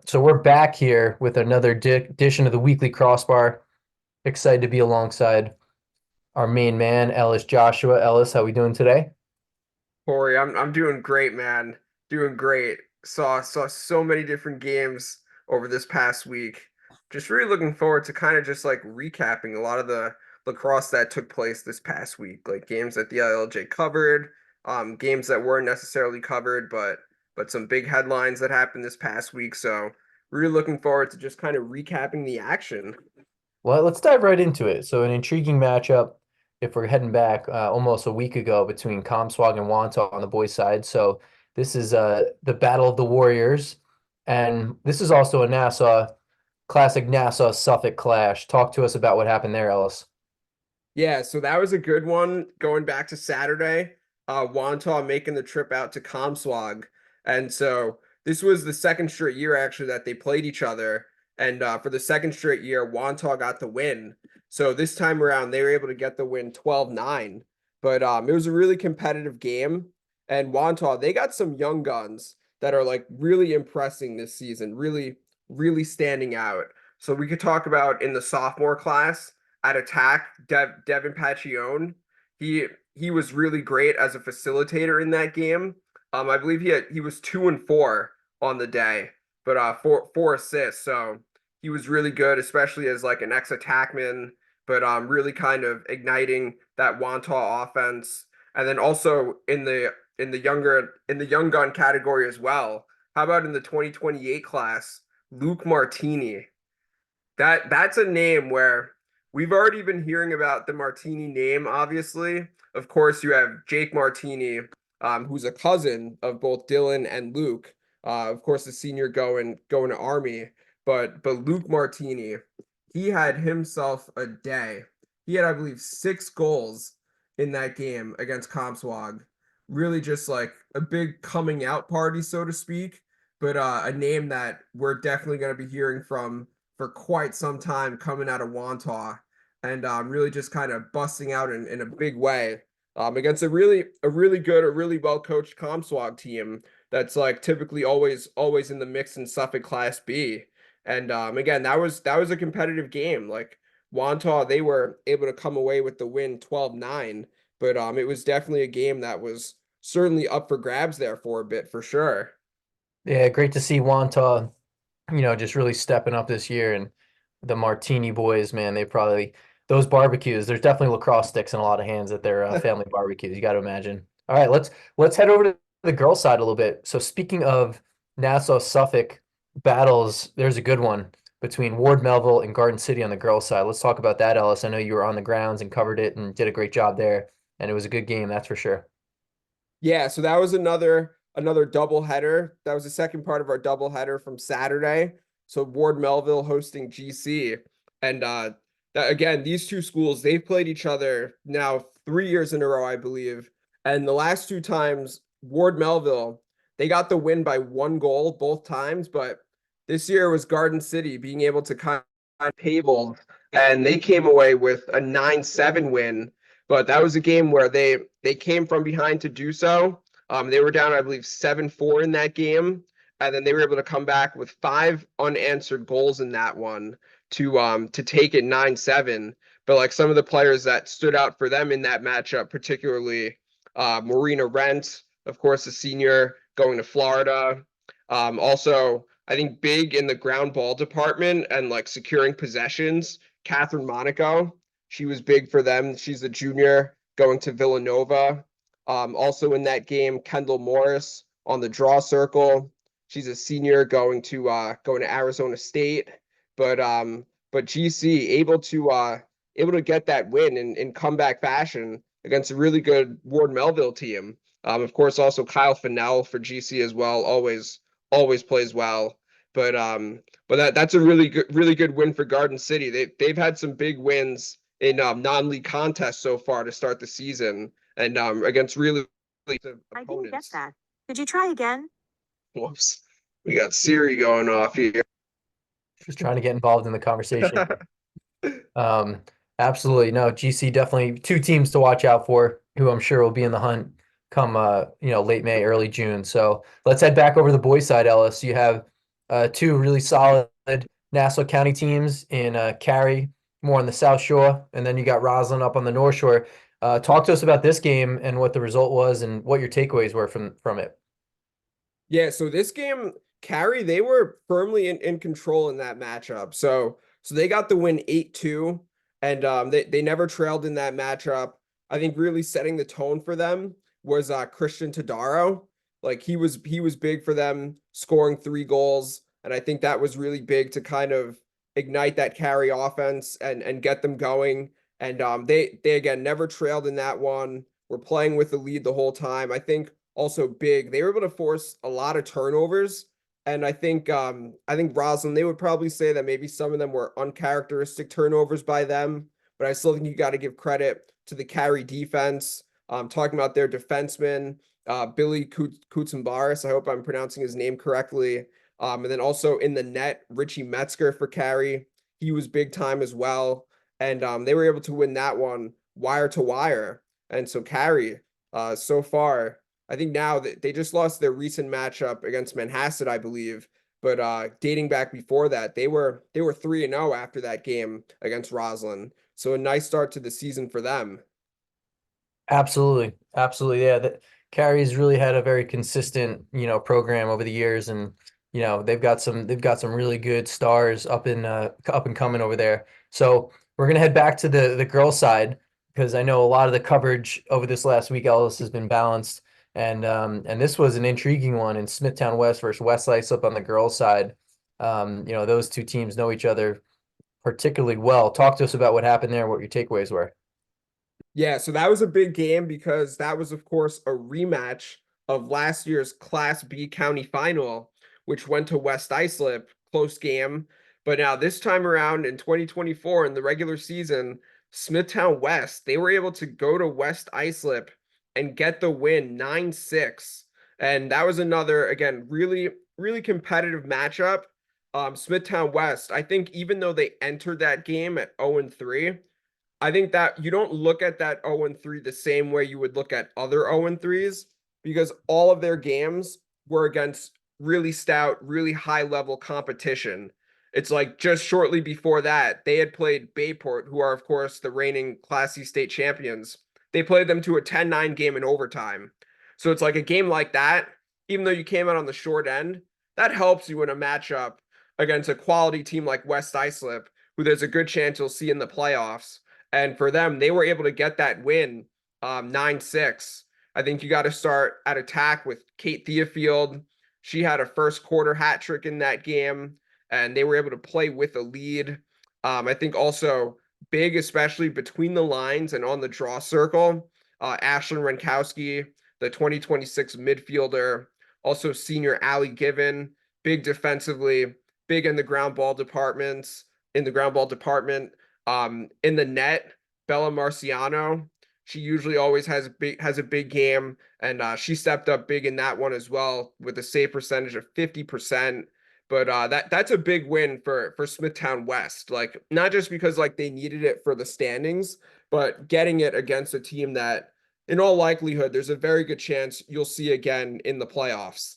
So we're back here with another edition of the Weekly Crossbar. Excited to be alongside our main man, Ellis Joshua. Ellis, how we doing today? Corey, I'm doing great, man. Doing great. Saw so many different games over this past week. Just really looking forward to kind of just like recapping a lot of the lacrosse that took place this past week, like games that the LILJ covered, games that weren't necessarily covered, but some big headlines that happened this past week. So really looking forward to just kind of recapping the action. Well, let's dive right into it. So an intriguing matchup if we're heading back almost a week ago between Comswag and Wantagh on the boys' side. So this is the Battle of the Warriors, and this is also a Nassau classic Nassau Suffolk clash. Talk to us about what happened there, Ellis. Yeah, so that was a good one going back to Saturday. Wantagh making the trip out to Comswag. And so this was the second straight year actually that they played each other. And for the second straight year, Wantagh got the win. So this time around, they were able to get the win 12-9. But it was a really competitive game. And Wantagh, they got some young guns that are like really impressing this season, really, really standing out. So we could talk about in the sophomore class at attack, Devin Pacione. He he was really great as a facilitator in that game. I believe he was 2 and 4 on the day, but four assists. So he was really good, especially as like an ex attackman, but really kind of igniting that Wantagh offense. And then also in the young gun category as well. How about in the 2028 class, Luke Martini? That's a name where we've already been hearing about the Martini name, obviously. Of course, you have Jake Martini, who's a cousin of both Dylan and Luke. Of course, the senior going to Army, but Luke Martini, he had himself a day. He had, I believe, 6 goals in that game against Comswag. Really just like a big coming out party, so to speak, but a name that we're definitely going to be hearing from for quite some time coming out of Wantagh and really just kind of busting out in a big way against a really good, a really well coached Comswag team that's like typically always in the mix in Suffolk Class B. And again, that was a competitive game. Like Wantagh, they were able to come away with the win 12-9, but it was definitely a game that was certainly up for grabs there for a bit for sure. Yeah, great to see Wantagh, just really stepping up this year. And the Martini boys, man, they probably those barbecues. There's definitely lacrosse sticks in a lot of hands at their family barbecues. You got to imagine. All right, let's head over to the girls' side a little bit. So speaking of Nassau Suffolk battles, there's a good one between Ward Melville and Garden City on the girls' side. Let's talk about that, Ellis. I know you were on the grounds and covered it and did a great job there, and it was a good game, that's for sure. Yeah, so that was another double header. That was the second part of our double header from Saturday. So Ward Melville hosting GC. And that again, these two schools, they've played each other now 3 years in a row, I believe. And the last two times, Ward Melville, they got the win by 1 goal both times, but this year was Garden City being able to kind of tables, and they came away with a 9-7 win. But that was a game where they came from behind to do so. They were down, I believe, 7-4 in that game, and then they were able to come back with 5 unanswered goals in that one to take it 9-7. But like some of the players that stood out for them in that matchup, particularly Marina Rent, of course, a senior going to Florida. Also, I think big in the ground ball department and like securing possessions, Catherine Monaco. She was big for them. She's a junior going to Villanova. Also in that game, Kendall Morris on the draw circle. She's a senior going to Arizona State. But GC able to get that win in comeback fashion against a really good Ward Melville team. Of course, also Kyle Fennell for GC as well. Always plays well. But that's a really good win for Garden City. They've had some big wins in non-league contests so far to start the season, and against really I didn't get opponents. that. Could you try again? Whoops, we got Siri going off here. Just trying to get involved in the conversation. Um, Absolutely. No, GC definitely two teams to watch out for who I'm sure will be in the hunt come late May, early June. So let's head back over to the boys side, Ellis. You have two really solid Nassau County teams in Cary, more on the South Shore, and then you got Roslyn up on the North Shore. Talk to us about this game and what the result was and what your takeaways were from it. Yeah, so this game, Cary, they were firmly in control in that matchup. So they got the win 8-2, and they never trailed in that matchup. I think really setting the tone for them was Christian Tadaro. Like he was big for them, scoring 3 goals, and I think that was really big to kind of ignite that Cary offense and get them going. And they again never trailed in that one. Were playing with the lead the whole time. I think also big. They were able to force a lot of turnovers. And I think Roslyn, they would probably say that maybe some of them were uncharacteristic turnovers by them, but I still think you got to give credit to the Cary defense. Talking about their defenseman, Billy Kutsambaris. I hope I'm pronouncing his name correctly. And then also in the net, Richie Metzger for Cary. He was big time as well. And they were able to win that one wire to wire. And so Cary, so far, I think now that they just lost their recent matchup against Manhasset, I believe. But dating back before that, they were 3-0 after that game against Roslyn. So a nice start to the season for them. Absolutely. Absolutely. Yeah. That Carey's really had a very consistent, program over the years and they've got some really good stars up and coming over there. So we're gonna head back to the girls side because I know a lot of the coverage over this last week, Ellis, has been balanced. And this was an intriguing one in Smithtown West versus West Islip on the girls side. Those two teams know each other particularly well. Talk to us about what happened there, what your takeaways were. Yeah, so that was a big game because that was, of course, a rematch of last year's Class B county final, which went to West Islip, close game. But now this time around in 2024 in the regular season, Smithtown West, they were able to go to West Islip and get the win 9-6. And that was another, again, really, really competitive matchup. Smithtown West, I think even though they entered that game at 0-3, I think that you don't look at that 0-3 the same way you would look at other 0-3s because all of their games were against really stout, really high level competition. It's like just shortly before that, they had played Bayport, who are, of course, the reigning Class C state champions. They played them to a 10-9 game in overtime. So it's like a game like that, even though you came out on the short end, that helps you in a matchup against a quality team like West Islip, who there's a good chance you'll see in the playoffs. And for them, they were able to get that win 9-6. I think you got to start at attack with Kate Theofield. She had a first quarter hat trick in that game, and they were able to play with a lead. I think also big, especially between the lines and on the draw circle, Ashlyn Renkowski, the 2026 midfielder, also senior Allie Given, big defensively, big in the ground ball departments, in the ground ball department. In the net, Bella Marciano, she usually always has a big game, and she stepped up big in that one as well with a save percentage of 50%. But that's a big win for Smithtown West. Like not just because like they needed it for the standings, but getting it against a team that, in all likelihood, there's a very good chance you'll see again in the playoffs.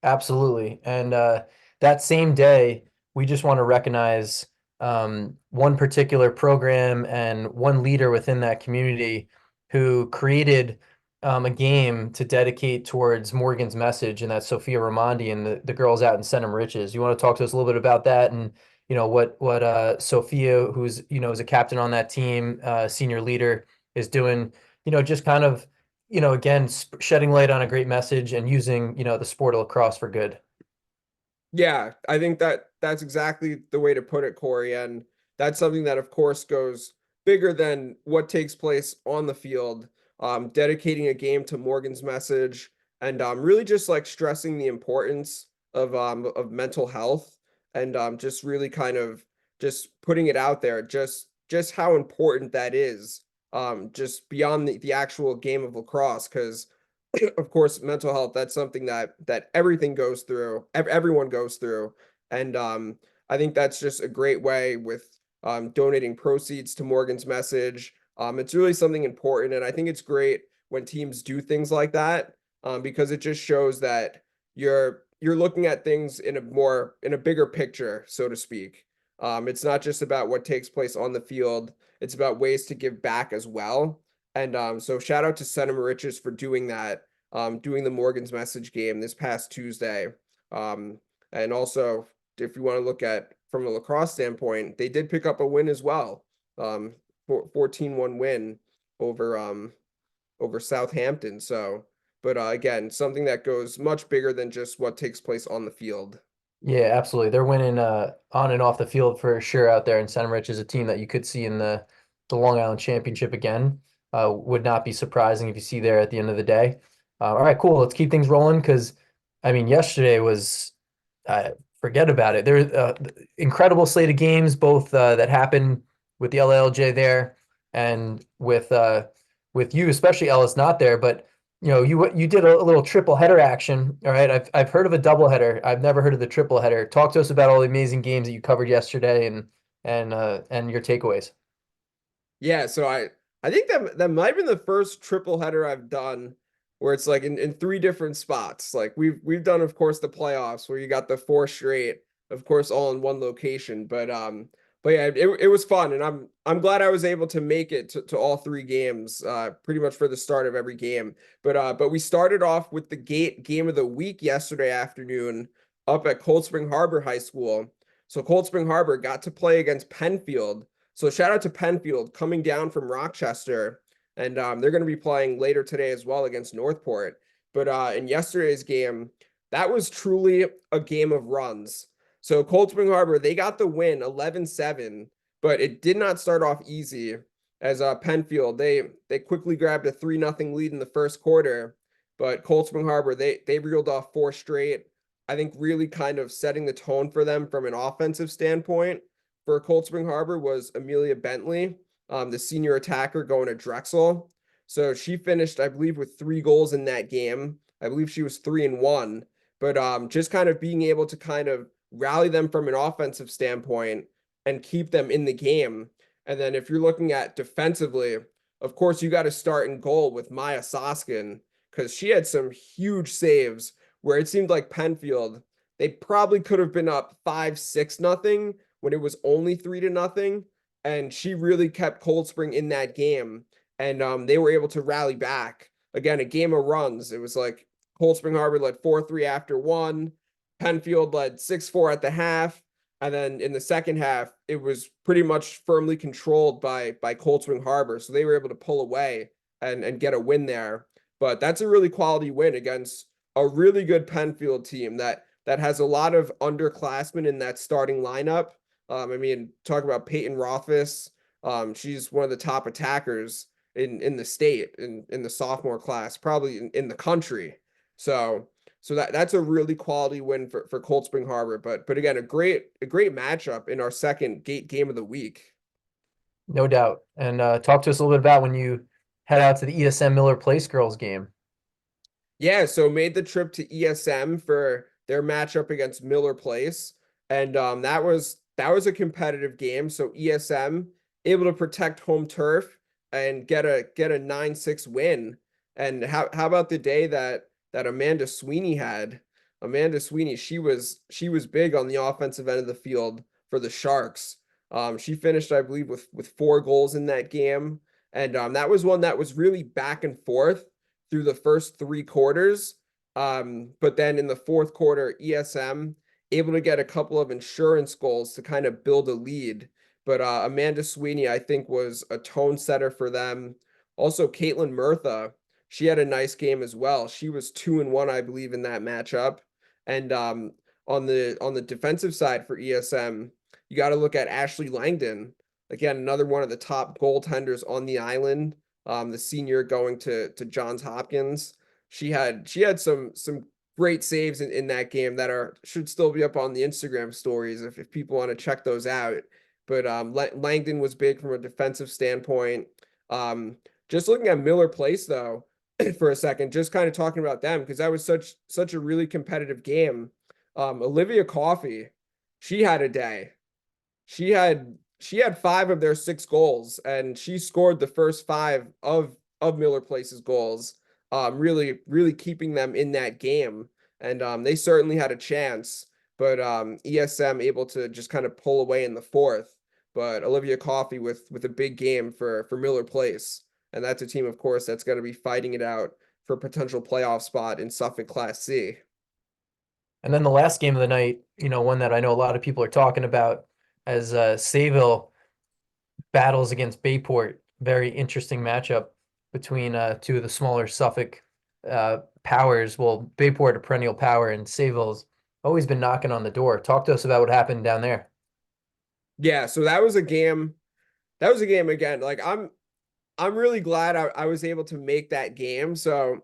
Absolutely. And that same day, we just want to recognize one particular program and one leader within that community who created a game to dedicate towards Morgan's message, and that's Sophia Ramondi and the girls out in Center Moriches. You want to talk to us a little bit about that and what Sophia, who's is a captain on that team, senior leader, is doing, just kind of again, shedding light on a great message and using, the sport of lacrosse for good. Yeah, I think that's exactly the way to put it, Corey. And that's something that, of course, goes bigger than what takes place on the field. Dedicating a game to Morgan's message and really just like stressing the importance of mental health and just really kind of just putting it out there, just how important that is, just beyond the actual game of lacrosse, because of course, mental health, that's something that everything goes through, everyone goes through. And I think that's just a great way with donating proceeds to Morgan's message. It's really something important. And I think it's great when teams do things like that because it just shows that you're you're looking at things in a bigger picture, so to speak. It's not just about what takes place on the field, it's about ways to give back as well. And so shout out to Center Moriches for doing that, doing the Morgan's Message game this past Tuesday. Um, and also, if you want to look at from a lacrosse standpoint, they did pick up a win as well. 14-1 win over over Southampton. So, but again, something that goes much bigger than just what takes place on the field. Yeah, absolutely. They're winning on and off the field for sure out there. And Center Ridge is a team that you could see in the Long Island Championship again. Would not be surprising if you see there at the end of the day. All right, cool. Let's keep things rolling because I mean yesterday was forget about it. There incredible slate of games both that happened with the LILJ there and with you, especially Ellis not there, but you know, you did a little triple header action. All right. I've heard of a double header. I've never heard of the triple header. Talk to us about all the amazing games that you covered yesterday and your takeaways. Yeah, so I think that might have been the first triple header I've done where it's like in three different spots. Like we've done, of course, the playoffs where you got the four straight, of course, all in one location. But yeah, it was fun, and I'm glad I was able to make it to all three games, pretty much for the start of every game. But we started off with the game of the week yesterday afternoon up at Cold Spring Harbor High School. So Cold Spring Harbor got to play against Penfield. So shout out to Penfield coming down from Rochester, and they're going to be playing later today as well against Northport. But in yesterday's game, that was truly a game of runs. So Cold Spring Harbor, they got the win 11-7, but it did not start off easy as Penfield, they quickly grabbed a 3-0 lead in the first quarter, but Cold Spring Harbor, they reeled off four straight. I think really kind of setting the tone for them from an offensive standpoint for Cold Spring Harbor was Amelia Bentley, the senior attacker going to Drexel. So she finished, I believe, with 3 goals in that game. I believe she was 3-1. But just kind of being able to kind of rally them from an offensive standpoint and keep them in the game. And then if you're looking at defensively, of course, you got to start in goal with Maya Soskin because she had some huge saves where it seemed like Penfield, they probably could have been up 5-6-0 when it was only 3-0. And she really kept Cold Spring in that game. And they were able to rally back. Again, a game of runs. It was like Cold Spring Harbor led 4-3 after one. Penfield led 6-4 at the half. And then in the second half, it was pretty much firmly controlled by Cold Spring Harbor. So they were able to pull away and get a win there. But that's a really quality win against a really good Penfield team that has a lot of underclassmen in that starting lineup. I mean, talk about Peyton Rothfuss. She's one of the top attackers in the state in the sophomore class, probably in the country. So that's a really quality win for Cold Spring Harbor. But again, a great matchup in our second game of the week. No doubt. And talk to us a little bit about when you head out to the ESM Miller Place girls game. Yeah, so made the trip to ESM for their matchup against Miller Place, and that was a competitive game. So ESM able to protect home turf and get a 9-6 win. And how about the day that Amanda Sweeney had? Amanda Sweeney, she was big on the offensive end of the field for the Sharks. She finished, I believe, with 4 goals in that game, and that was one that was really back and forth through the first 3 quarters. But then in the fourth quarter, ESM able to get a couple of insurance goals to kind of build a lead. But Amanda Sweeney, I think, was a tone setter for them. Also, Caitlin Murtha, she had a nice game as well. She was 2-1, I believe, in that matchup. And on the defensive side for ESM, you got to look at Ashley Langdon. Again, another one of the top goaltenders on the island. The senior going to Johns Hopkins. She had some great saves in that game that should still be up on the Instagram stories if people want to check those out. But Langdon was big from a defensive standpoint. Just looking at Miller Place though, for a second, just kind of talking about them because that was such a really competitive game. Olivia Coffey, she had a day. She had 5 of their 6 goals, and she scored the first 5 of Miller Place's goals. Really keeping them in that game. and they certainly had a chance, but ESM able to just kind of pull away in the fourth. But Olivia Coffey with a big game for Miller Place, and that's a team, of course, that's going to be fighting it out for a potential playoff spot in Suffolk Class C. And then the last game of the night, one that I know a lot of people are talking about as Sayville battles against Bayport. Very interesting matchup between two of the smaller Suffolk powers. Well, Bayport a perennial power, and Sayville's always been knocking on the door. Talk to us about what happened down there. Yeah, so that was a game. That was a game again. Like I'm really glad I was able to make that game. So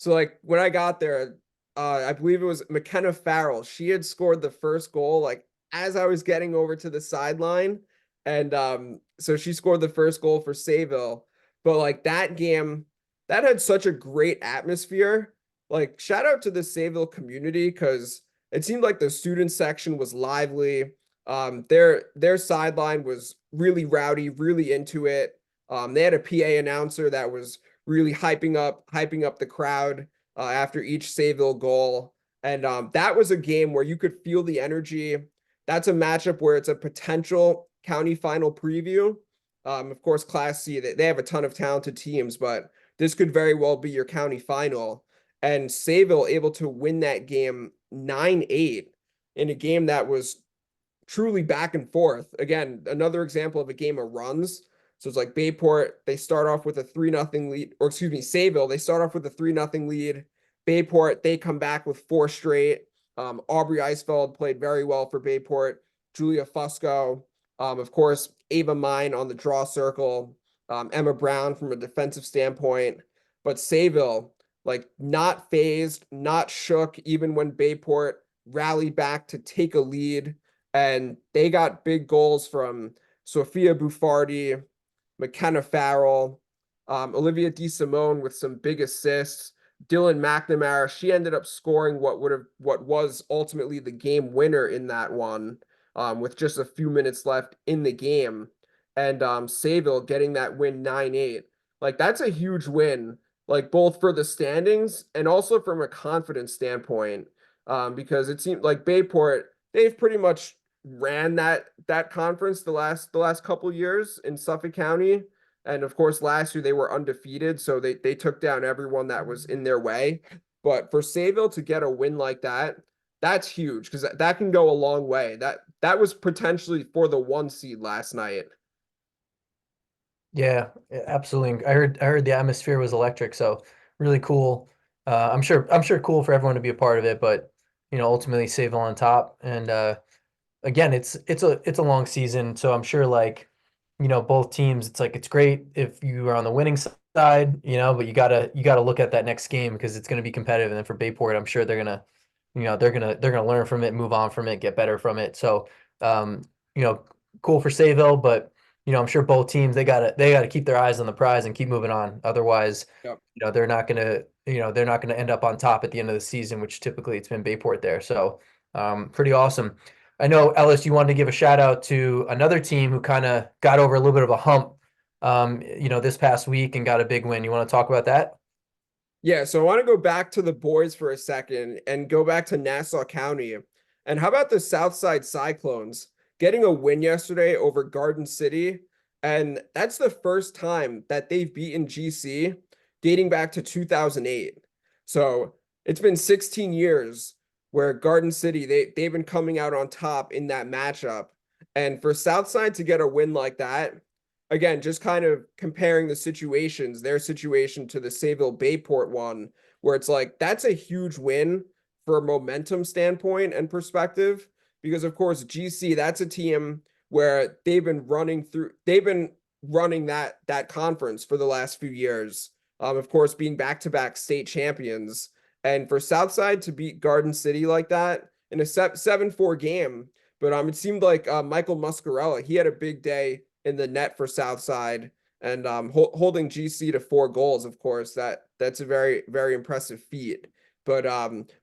like when I got there, I believe it was McKenna Farrell. She had scored the first goal like as I was getting over to the sideline. And so she scored the first goal for Sayville. But like that game, that had such a great atmosphere. Like shout out to the Sayville community because it seemed like the student section was lively. Their sideline was really rowdy, really into it. They had a PA announcer that was really hyping up the crowd after each Sayville goal, and that was a game where you could feel the energy. That's a matchup where it's a potential county final preview. Of course, Class C they have a ton of talented teams, but this could very well be your county final. And Sayville able to win that game 9-8 in a game that was truly back and forth. Again, another example of a game of runs. So it's like Bayport, they start off with a 3-0 lead, or excuse me, Sayville, they start off with a 3-0 lead. Bayport, they come back with 4 straight. Aubrey Eisfeld played very well for Bayport. Julia Fusco, of course, Ava Mine on the draw circle. Emma Brown from a defensive standpoint. But Sayville, like not phased, not shook, even when Bayport rallied back to take a lead. And they got big goals from Sophia Buffardi, McKenna Farrell, Olivia DeSimone with some big assists. Dylan McNamara, she ended up scoring what was ultimately the game winner in that one, with just a few minutes left in the game. And Sayville getting that win 9-8. Like that's a huge win, like both for the standings and also from a confidence standpoint. Because it seemed like Bayport, they've pretty much ran that conference the last couple years in Suffolk County. And of course, last year they were undefeated, so they took down everyone that was in their way. But for Sayville to get a win like that, that's huge because that can go a long way. That was potentially for the 1 seed last night. Yeah, absolutely. I heard the atmosphere was electric, so really cool. I'm sure cool for everyone to be a part of it, but ultimately Sayville on top. And again, it's a long season, so I'm sure like both teams. It's like it's great if you are on the winning side, but you gotta look at that next game because it's gonna be competitive. And then for Bayport, I'm sure they're gonna learn from it, move on from it, get better from it. So um, you know, cool for Sayville, but I'm sure both teams they gotta keep their eyes on the prize and keep moving on. Otherwise, Yep. they're not gonna end up on top at the end of the season, which typically it's been Bayport there. So pretty awesome. I know, Ellis, you wanted to give a shout out to another team who kind of got over a little bit of a hump, this past week and got a big win. You want to talk about that? Yeah, so I want to go back to the boys for a second and go back to Nassau County. And how about the Southside Cyclones getting a win yesterday over Garden City? And that's the first time that they've beaten GC dating back to 2008. So it's been 16 years where Garden City, they've been coming out on top in that matchup. And for Southside to get a win like that, again, just kind of comparing the situations, their situation to the Sayville Bayport one, where it's like that's a huge win for a momentum standpoint and perspective. Because of course, GC, that's a team where they've been running that conference for the last few years. Of course, being back-to-back state champions. And for Southside to beat Garden City like that in a 7-4 game, but it seemed like Michael Muscarella, he had a big day in the net for Southside, and holding GC to 4 goals. Of course, that's a very, very impressive feat. But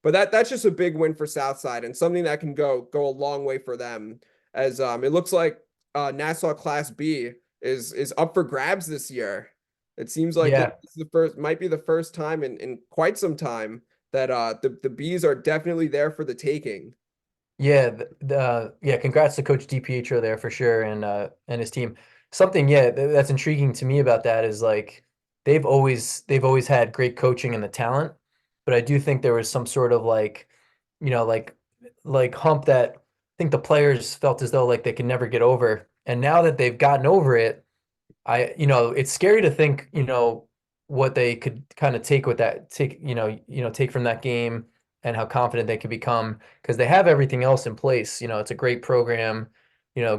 that's just a big win for Southside and something that can go a long way for them. As it looks like Nassau Class B is up for grabs this year. It seems like Yeah. might be the first time in quite some time that the bees are definitely there for the taking. Yeah, yeah, congrats to Coach DiPietro there for sure and his team. Something, yeah, that's intriguing to me about that is like they've always had great coaching and the talent, but I do think there was some sort of like, you know, like hump that I think the players felt as though like they could never get over. And now that they've gotten over it, it's scary to think, what they could kind of take with that, take from that game and how confident they could become because they have everything else in place. It's a great program,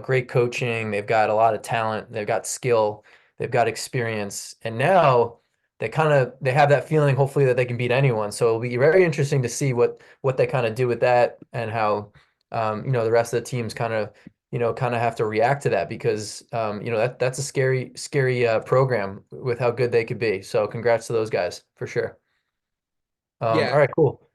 great coaching. They've got a lot of talent. They've got skill. They've got experience. And now they have that feeling, hopefully, that they can beat anyone. So it'll be very interesting to see what they kind of do with that and how, the rest of the teams kind of have to react to that because that's a scary program with how good they could be. So congrats to those guys for sure. All Yeah. right, cool.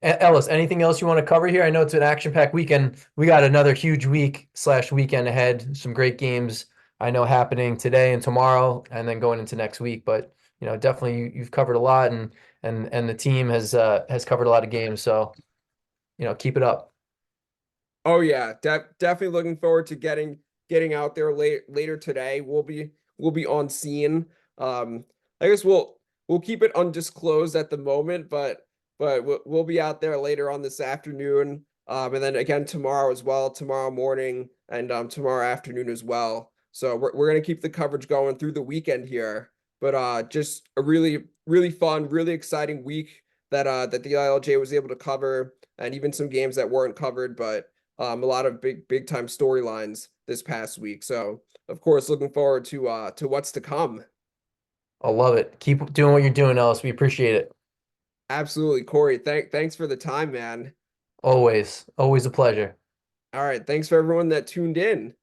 Ellis, anything else you want to cover here? I know it's an action-packed weekend. We got another huge week/weekend ahead. Some great games I know happening today and tomorrow, and then going into next week. But definitely you've covered a lot, and the team has covered a lot of games. So keep it up. Oh yeah, definitely looking forward to getting out there later today. We'll be on scene. I guess we'll keep it undisclosed at the moment, but we'll be out there later on this afternoon. And then again tomorrow as well, tomorrow morning and tomorrow afternoon as well. So we're gonna keep the coverage going through the weekend here. But just a really fun, really exciting week that the LILJ was able to cover, and even some games that weren't covered, but a lot of big time storylines this past week. So of course, looking forward to what's to come. I love it. Keep doing what you're doing, Ellis. We appreciate it. Absolutely, Corey. Thanks for the time, man. Always a pleasure. All right, thanks for everyone that tuned in.